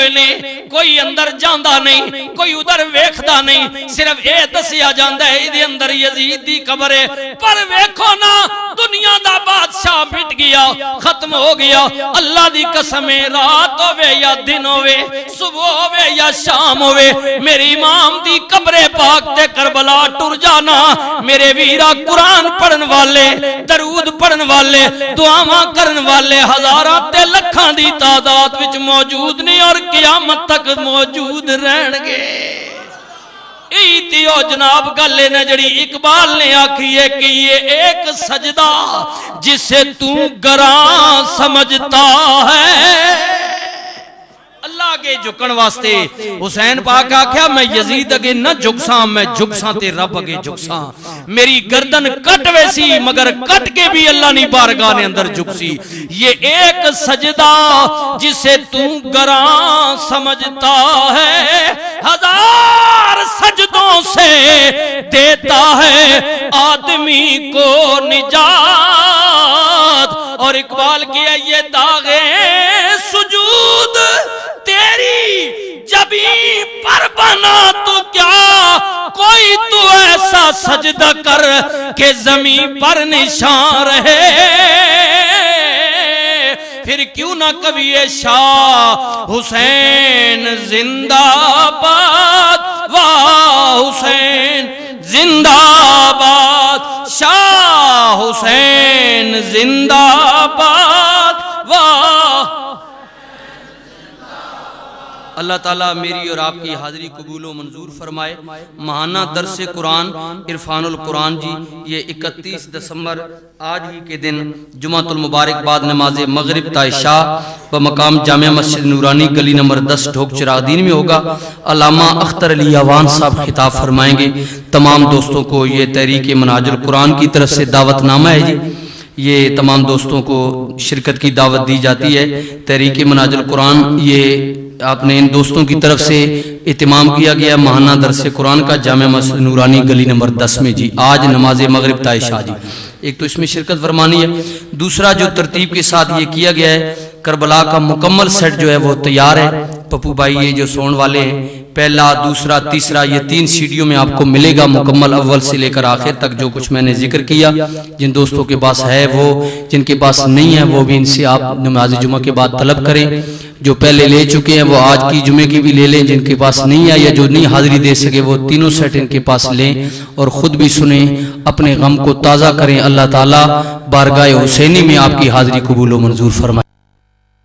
ہوئے نے، کوئی اندر جاندہ نہیں، کوئی ادھر ویکھدا نہیں، صرف اے دسیا جاندا ہے ادھے اندر یزید دی قبر ہے۔ پر ویکھو نا دنیا دا بادشاہ مٹ گیا، ختم ہو گیا۔ اللہ دی قسم ہے، رات ہوئے یا دن ہوئے، صبح ہوئے یا شام ہوئے، میری امام دی قبر پاک تے کربلا ٹر جانا، میرے ویرا قرآن پڑھن والے، درود پڑھن والے، دعاواں کرن والے ہزاراں تے لکھاں دی تعداد وچ موجود نہیں اور قیامت تک موجود رہن گے۔ ایتیو جناب گلے نے جڑی اقبال نے آکھی ہے کہ یہ ایک سجدہ جسے تو گراں سمجھتا ہے۔ اللہ کے جھکن واسطے حسین پاک آکھیا میں یزید اگے نہ جھکساں، میں جھکساں تے رب اگے جھکساں۔ میری گردن کٹ ویسی مگر کٹ کے بھی اللہ نے بارگاہ نے اندر جھکسی۔ یہ ایک سجدہ جسے تو گراں سمجھتا ہے، ہزار سجدوں سے دیتا ہے آدمی کو نجات۔ اور اقبال کیا یہ داغے سجود تیری جبیں پر بنا تو کیا، کوئی تو ایسا سجدہ کر کہ زمین پر نشان رہے۔ پھر کیوں نہ کبھی شاہ حسین زندہ باد، واہ حسین زندہ باد، شاہ حسین زندہ باد، واہ۔ اللہ تعالیٰ میری اور آپ کی حاضری قبول و منظور فرمائے۔ ماہانہ درس قرآن عرفان القرآن جی، یہ 31 دسمبر آج ہی کے دن جمعۃ المبارک بعد نماز مغرب تا عشاء بمقام جامع مسجد نورانی گلی نمبر 10 ڈھوک چراغدین میں ہوگا۔ علامہ اختر علی آوان صاحب خطاب فرمائیں گے۔ تمام دوستوں کو یہ تحریک منہاج القرآن کی طرف سے دعوت نامہ ہے جی، یہ تمام دوستوں کو شرکت کی دعوت دی جاتی ہے۔ تحریک منہاج القرآن یہ آپ نے ان دوستوں کی طرف سے اہتمام کیا گیا ماہانہ درس قرآن کا جامع مسجد نورانی گلی نمبر 10 میں جی، آج نماز مغرب تا عشاء جی۔ ایک تو اس میں شرکت فرمانی ہے، دوسرا جو ترتیب کے ساتھ یہ کیا گیا ہے، کربلا کا مکمل سیٹ جو ہے وہ تیار ہے۔ پپو بھائی یہ جو سون والے ہیں، پہلا دوسرا تیسرا یہ 3 سیڈیوں میں آپ کو ملے گا مکمل، اول سے لے کر آخر تک جو کچھ میں نے ذکر کیا۔ جن دوستوں کے پاس ہے وہ، جن کے پاس نہیں ہے وہ بھی ان سے آپ نماز جمعہ کے بعد طلب کریں۔ جو پہلے لے چکے ہیں وہ آج کی جمعے کی بھی لے لیں، جن کے پاس نہیں ہے یا جو نہیں حاضری دے سکے وہ تینوں سیٹ ان کے پاس لیں اور خود بھی سنیں، اپنے غم کو تازہ کریں۔ اللہ تعالیٰ بارگاہ حسینی میں آپ کی حاضری قبول و منظور فرمائے۔